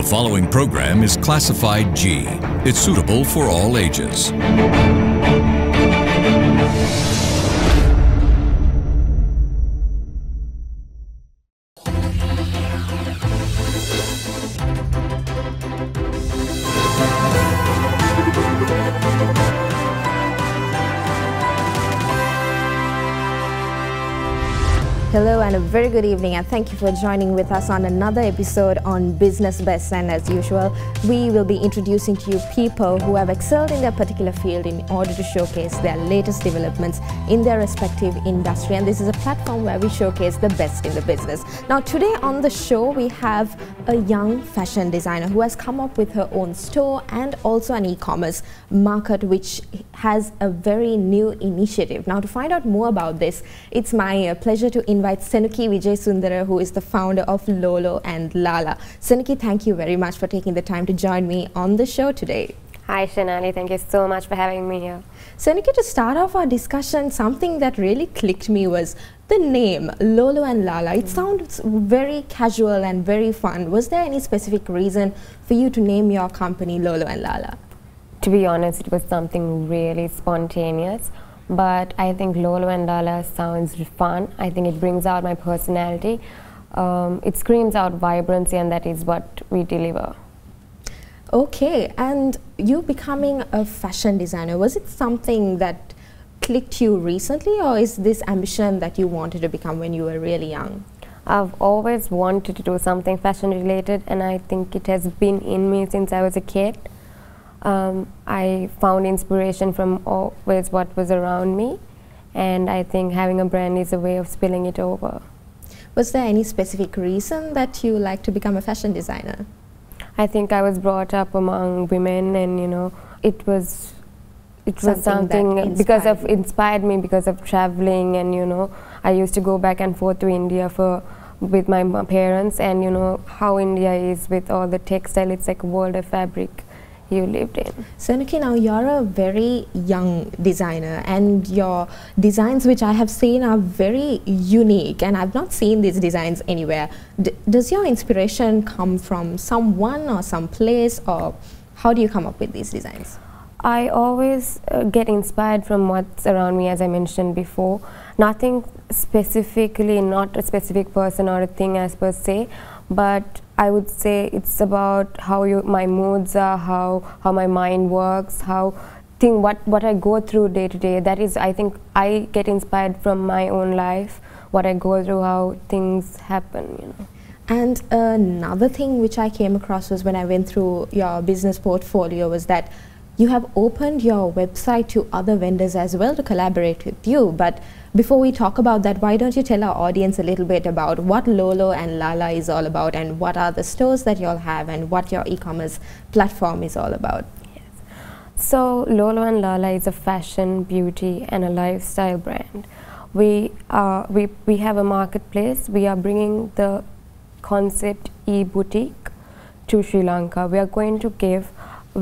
The following program is classified G. It's suitable for all ages. Hello and a very good evening, and thank you for joining with us on another episode on Business Best. And as usual, we will be introducing to you people who have excelled in their particular field in order to showcase their latest developments in their respective industry. And this is a platform where we showcase the best in the business. Now today on the show we have a young fashion designer who has come up with her own store and also an e-commerce market which has a very new initiative. Now to find out more about this, it's my pleasure to invite Senuki Wijesundera, who is the founder of Lolo and Lala. Senuki, thank you very much for taking the time to join me on the show today. Hi Shanali, thank you so much for having me here. Senuki, to start off our discussion, something that really clicked me was the name Lolo and Lala. It sounds very casual and very fun. Was there any specific reason for you to name your company Lolo and Lala? To be honest, it was something really spontaneous, but I think Lolo and Lala sounds fun. I think it brings out my personality. It screams out vibrancy, and that is what we deliver. Okay, and you becoming a fashion designer, was it something that clicked you recently, or is this ambition that you wanted to become when you were really young? I've always wanted to do something fashion related, and I think it has been in me since I was a kid. I found inspiration from always what was around me, and I think having a brand is a way of spilling it over. Was there any specific reason that you like to become a fashion designer? I think I was brought up among women, and it was something because of inspired me because of traveling, and I used to go back and forth to India with my parents, and how India is with all the textile. It's like a world of fabric you lived in. Senuki, now you're a very young designer, and your designs which I have seen are very unique, and I've not seen these designs anywhere. Does your inspiration come from someone or some place, or how do you come up with these designs? I always get inspired from what's around me, as I mentioned before. Nothing specifically, not a specific person or a thing as per se, but I would say it's about how my moods are, how my mind works, what I go through day to day. That is, I think I get inspired from my own life, what I go through, how things happen. And another thing which I came across was when I went through your business portfolio was that you have opened your website to other vendors as well to collaborate with you. But before we talk about that, why don't you tell our audience a little bit about what Lolo and Lala is all about, and what are the stores that you all have, and what your e-commerce platform is all about? Yes. So Lolo and Lala is a fashion, beauty and a lifestyle brand. We have a marketplace. We are bringing the concept e-boutique to Sri Lanka. We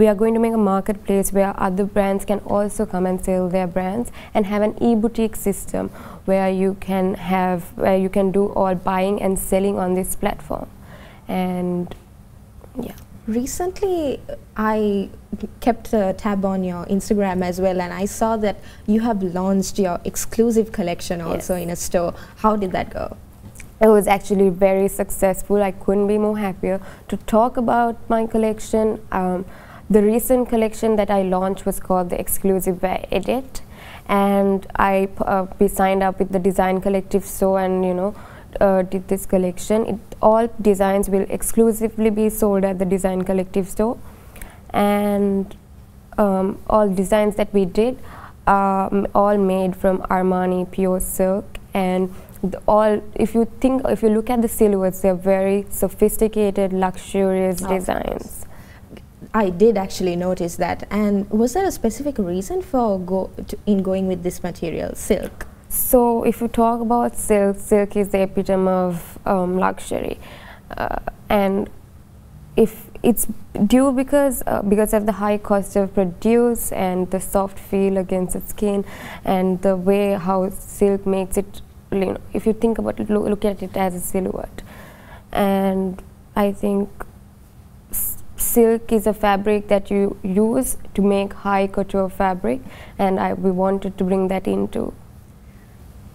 are going to make a marketplace where other brands can also come and sell their brands, and have an e-boutique system where you can do all buying and selling on this platform. And yeah. Recently, I kept a tab on your Instagram as well, and I saw that you have launched your exclusive collection also in a store. How did that go? It was actually very successful. I couldn't be more happier to talk about my collection. The recent collection that I launched was called the Exclusive Wear Edit, and we signed up with the Design Collective store and did this collection. All designs will exclusively be sold at the Design Collective store, and all designs that we did are all made from Armani pure silk, and if you look at the silhouettes, they're very sophisticated, luxurious designs. I did actually notice that. And was there a specific reason for going with this material, silk? So if you talk about silk, silk is the epitome of luxury, and if it's due because of the high cost of produce and the soft feel against the skin, and the way how silk makes it, if you think about it, look at it as a silhouette. And I think silk is a fabric that you use to make high couture fabric, and we wanted to bring that into.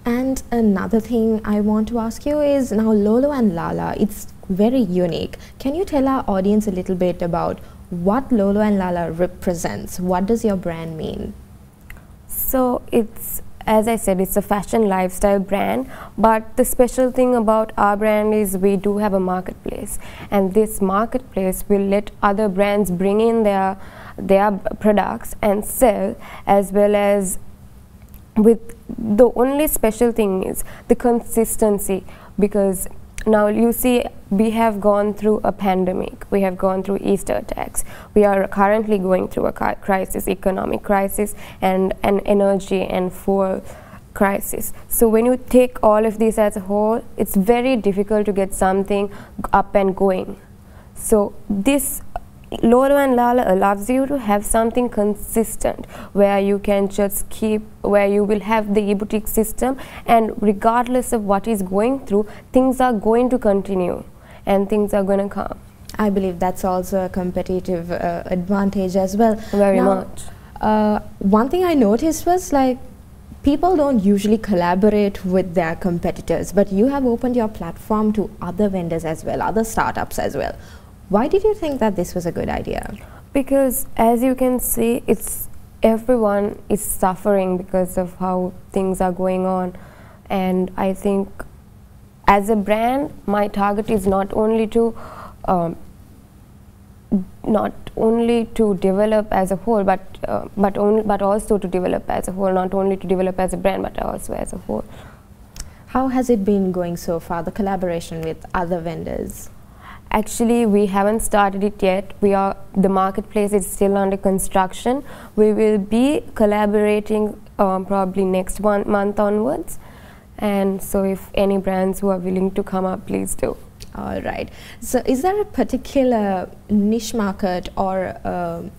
And another thing I want to ask you is, now Lolo and Lala, it's very unique. Can you tell our audience a little bit about what Lolo and Lala represents? What does your brand mean? So it's, as I said, it's a fashion lifestyle brand, but the special thing about our brand is we do have a marketplace, and this marketplace will let other brands bring in their products and sell, as well as with the only special thing is the consistency, because now you see we have gone through a pandemic, we have gone through Easter attacks, we are currently going through a crisis, economic crisis, and an energy and fuel crisis. So when you take all of these as a whole, it's very difficult to get something up and going. So this Lolo and Lala allows you to have something consistent where you can just keep, where you will have the e-boutique system, and regardless of what is going through, things are going to continue and things are going to come. I believe that's also a competitive advantage as well. Very much. One thing I noticed was, like, people don't usually collaborate with their competitors, but you have opened your platform to other vendors as well, other startups as well. Why did you think that this was a good idea? Because as you can see, everyone is suffering because of how things are going on, and I think as a brand, my target is not only to develop as a whole, but also to develop as a whole, not only to develop as a brand, but also as a whole. How has it been going so far, the collaboration with other vendors? Actually, we haven't started it yet. The marketplace is still under construction. We will be collaborating probably next month onwards. And so if any brands who are willing to come up, please do. All right. So is there a particular niche market or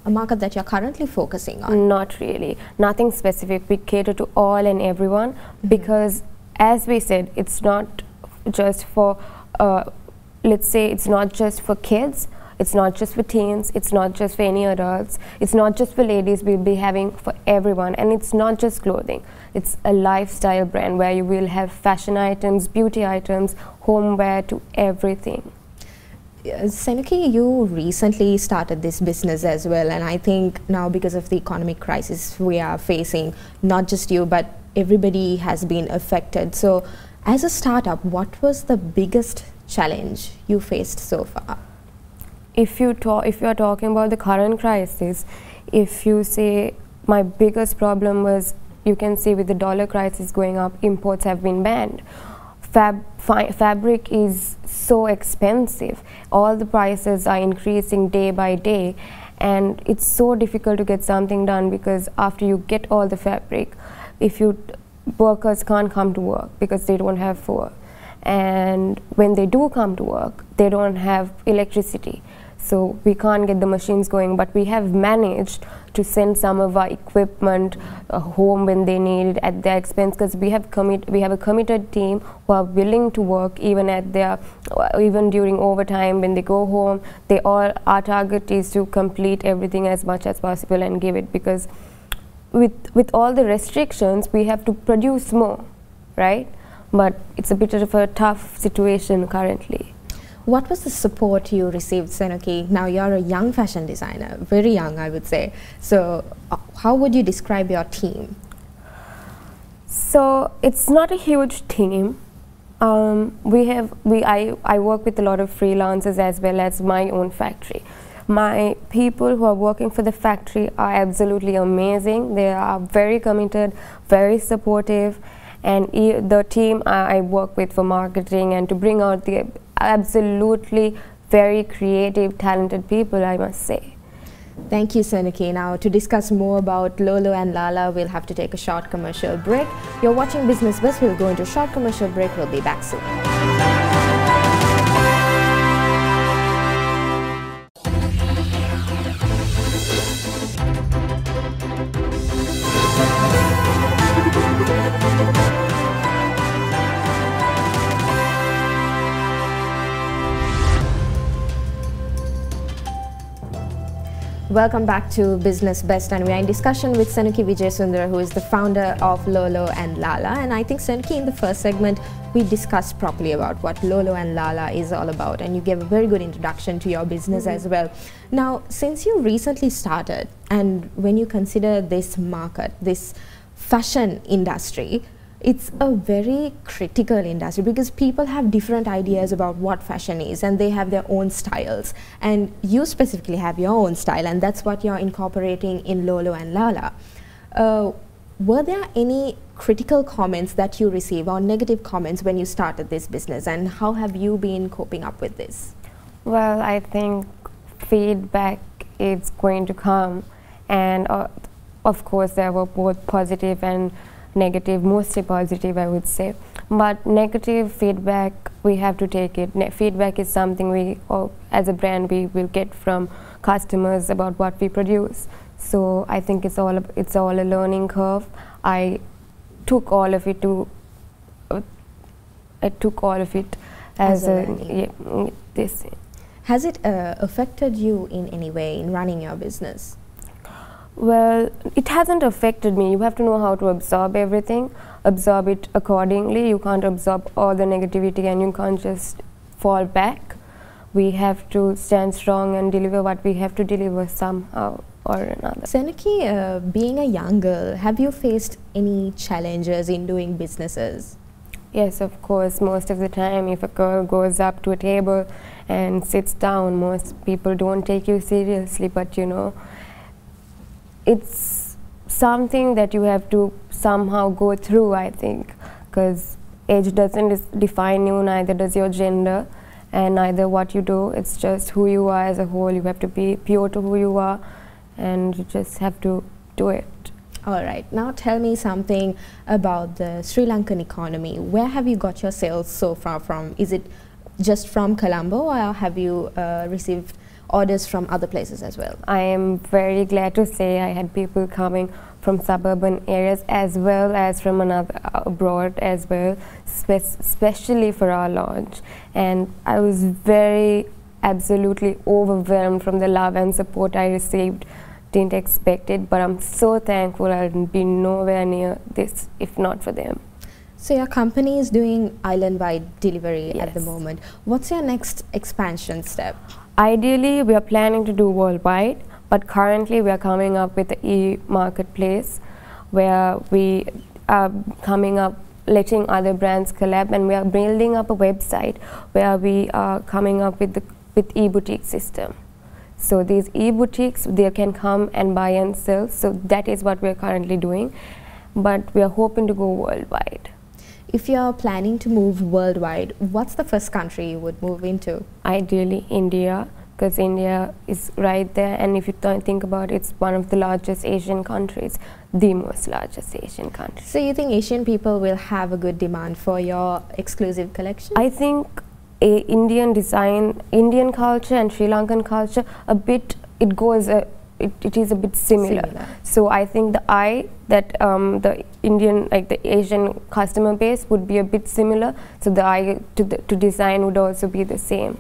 a market that you're currently focusing on? Not really. Nothing specific. We cater to all and everyone, because as we said, it's not just for let's say it's not just for kids, it's not just for teens, it's not just for any adults, it's not just for ladies, we'll be having for everyone. And it's not just clothing, it's a lifestyle brand where you will have fashion items, beauty items, homeware, to everything. Senuki, you recently started this business as well, and I think now because of the economic crisis we are facing, not just you but everybody has been affected. So as a startup, what was the biggest challenge you faced so far? If you are talking about the current crisis, if you say my biggest problem was, you can see with the dollar crisis going up, imports have been banned. Fabric is so expensive. All the prices are increasing day by day, and it's so difficult to get something done, because after you get all the fabric, workers can't come to work because they don't have food. And when they do come to work, they don't have electricity, so we can't get the machines going. But we have managed to send some of our equipment home when they need it at their expense, because we have a committed team who are willing to work even during overtime. When they go home, our target is to complete everything as much as possible and give it, because with all the restrictions we have to produce more, right? But it's a bit of a tough situation currently. What was the support you received, Senuki? Now you're a young fashion designer, very young I would say. So how would you describe your team? So it's not a huge team. I work with a lot of freelancers as well as my own factory. My people who are working for the factory are absolutely amazing. They are very committed, very supportive. And the team I work with for marketing and to bring out the absolutely very creative, talented people, I must say. Thank you, Senuki. Now, to discuss more about Lolo and Lala, we'll have to take a short commercial break. You're watching Business Buzz. We'll go into a short commercial break. We'll be back soon. Welcome back to Business Best, and we are in discussion with Senuki Wijesundera, who is the founder of Lolo and Lala. And I think, Senuki, in the first segment, we discussed properly about what Lolo and Lala is all about, and you gave a very good introduction to your business as well. Now, since you recently started, and when you consider this market, this fashion industry, it's a very critical industry because people have different ideas about what fashion is, and they have their own styles, and you specifically have your own style, and that's what you're incorporating in Lolo and Lala. Were there any critical comments that you received or negative comments when you started this business, and how have you been coping up with this? Well, I think feedback is going to come, and of course there were both positive and negative, mostly positive I would say, but negative feedback, we have to take it. Feedback is something we, as a brand, we will get from customers about what we produce. So I think it's all a learning curve. I took all of it as this. Has it affected you in any way in running your business? Well, it hasn't affected me. You have to know how to absorb everything, absorb it accordingly. You can't absorb all the negativity and you can't just fall back. We have to stand strong and deliver what we have to deliver somehow or another. Senuki, being a young girl, have you faced any challenges in doing businesses? Yes, of course. Most of the time, if a girl goes up to a table and sits down, most people don't take you seriously, but you know, it's something that you have to somehow go through, I think, because age doesn't define you, neither does your gender, and neither what you do. It's just who you are as a whole. You have to be pure to who you are, and you just have to do it. All right, now tell me something about the Sri Lankan economy. Where have you got your sales so far from? Is it just from Colombo, or have you received orders from other places as well? I am very glad to say I had people coming from suburban areas as well as from abroad as well, especially for our launch. And I was absolutely overwhelmed from the love and support I received. Didn't expect it, but I'm so thankful. I'd be nowhere near this if not for them. So your company is doing island-wide delivery Yes. at the moment. What's your next expansion step? Ideally, we are planning to do worldwide, but currently we are coming up with the e-marketplace where we are coming up, letting other brands collab, and we are building up a website where we are coming up with e-boutique system. So these e-boutiques, they can come and buy and sell, so that is what we are currently doing, but we are hoping to go worldwide. If you're planning to move worldwide, what's the first country you would move into? Ideally India, because India is right there, and if you think about it, it's one of the largest Asian countries, the most largest Asian country. So you think Asian people will have a good demand for your exclusive collection? I think Indian design, Indian culture and Sri Lankan culture, it is a bit similar. So I think the Indian, like the Asian customer base would be a bit similar, so the eye to design would also be the same.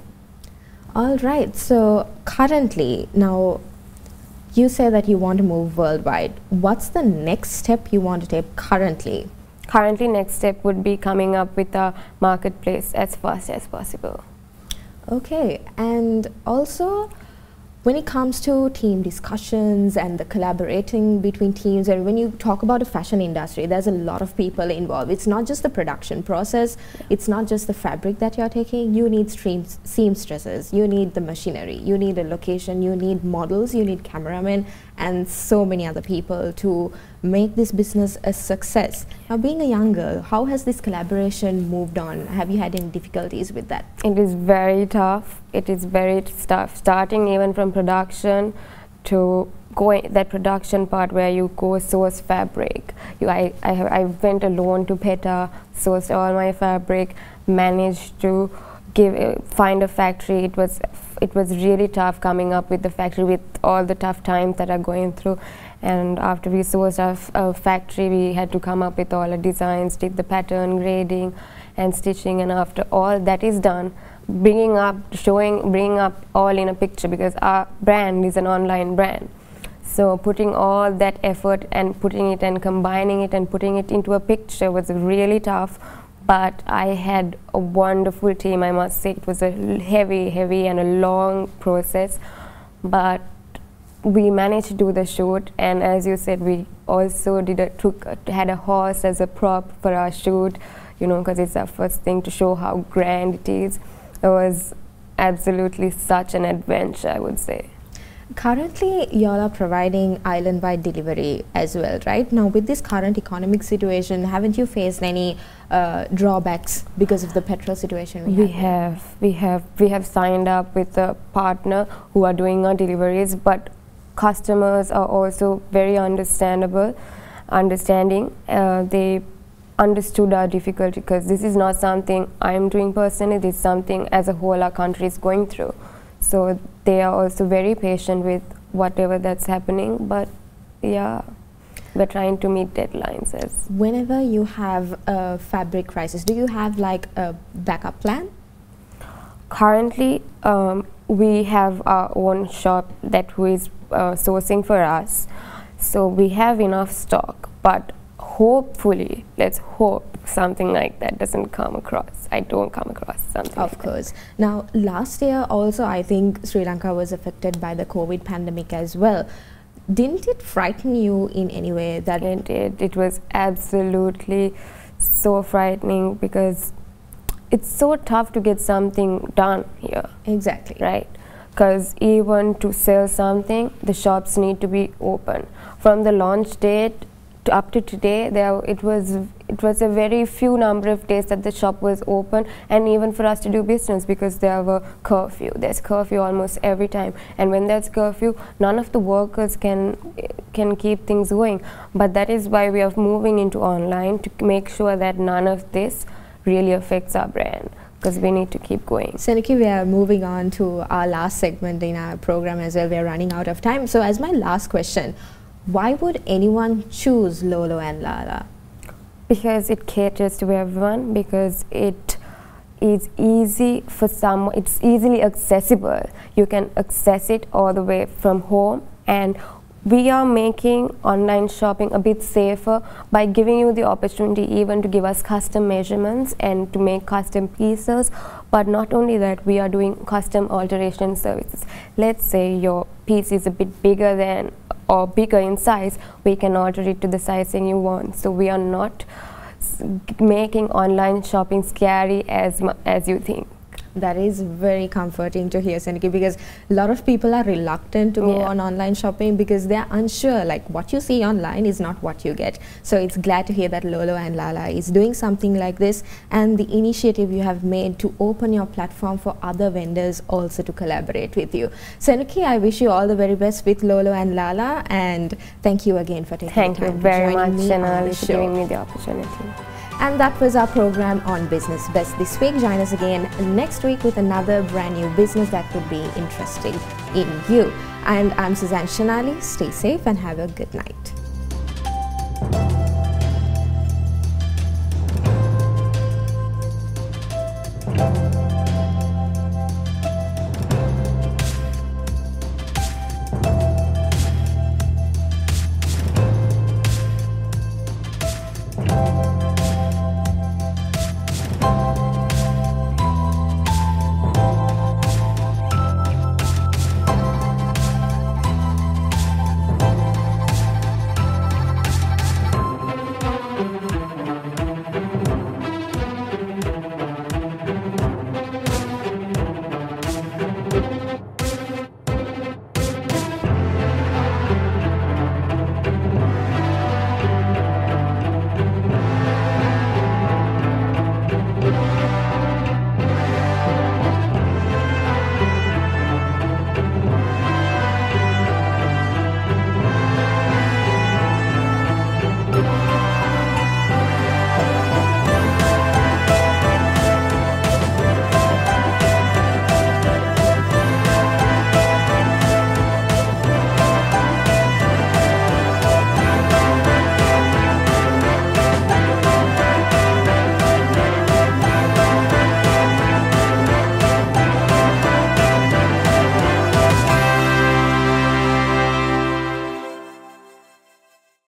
All right, so currently, now you say that you want to move worldwide. What's the next step you want to take currently? Currently, next step would be coming up with a marketplace as fast as possible. Okay, and also when it comes to team discussions and the collaborating between teams, and when you talk about a fashion industry, there's a lot of people involved. It's not just the production process, it's not just the fabric that you're taking. You need seamstresses, you need the machinery, you need a location, you need models, you need cameramen, and so many other people to make this business a success. Now, being a young girl, how has this collaboration moved on? Have you had any difficulties with that? It is very tough. It is very tough, starting even from production to going that production part where you go source fabric. I went alone to PETA, sourced all my fabric, managed to find a factory. It was really tough coming up with the factory with all the tough times that are going through. And after we sourced our factory, we had to come up with all the designs, did the pattern grading and stitching, and after all that is done, bringing up all in a picture, because our brand is an online brand. So putting all that effort and putting it and combining it and putting it into a picture was really tough. But I had a wonderful team, I must say. It was a heavy and a long process, but we managed to do the shoot. And as you said, we also had a horse as a prop for our shoot, you know, because it's our first thing to show how grand it is. It was absolutely such an adventure, I would say. Currently, you all are providing island-wide delivery as well, right? Now, with this current economic situation, haven't you faced any drawbacks because of the petrol situation? We have signed up with a partner who are doing our deliveries, but customers are also very understanding. They understood our difficulty, because this is not something I'm doing personally, this is something as a whole our country is going through. So they are also very patient with whatever that's happening, but yeah, we're trying to meet deadlines. Whenever you have a fabric crisis, do you have like a backup plan? Currently, we have our own shop who is sourcing for us, so we have enough stock, but hopefully, let's hope something like that doesn't come across. I don't come across something of course. Now, last year also, I think Sri Lanka was affected by the COVID pandemic as well. Didn't it frighten you in any way? That it did. It was absolutely so frightening, because it's so tough to get something done here. Exactly. Right? Because even to sell something, the shops need to be open. From the launch date up to today, it was a very few number of days that the shop was open, and even for us to do business, because there's curfew almost every time, and when there's curfew, none of the workers can keep things going. But that is why we are moving into online, to make sure that none of this really affects our brand, because we need to keep going. Senuki, we are moving on to our last segment in our program as well. We are running out of time. So as my last question, why would anyone choose Lolo and Lala? Because it caters to everyone, because it is easy for someone, it's easily accessible. You can access it all the way from home, and we are making online shopping a bit safer by giving you the opportunity even to give us custom measurements and to make custom pieces. But not only that, we are doing custom alteration services. Let's say your piece is a bit bigger than or bigger in size, we can alter it to the sizing you want. So we are not making online shopping scary as you think. That is very comforting to hear, Senuki, because a lot of people are reluctant to go on online shopping because they are unsure, like what you see online is not what you get. So it's glad to hear that Lolo and Lala is doing something like this, and the initiative you have made to open your platform for other vendors also to collaborate with you. Senuki, I wish you all the very best with Lolo and Lala, and thank you again for taking the time. Thank you very much, Janali, for giving me the opportunity. And that was our program on Business Best this week. Join us again next week with another brand new business that would be interesting in you. And I'm Suzanne Shanali. Stay safe and have a good night.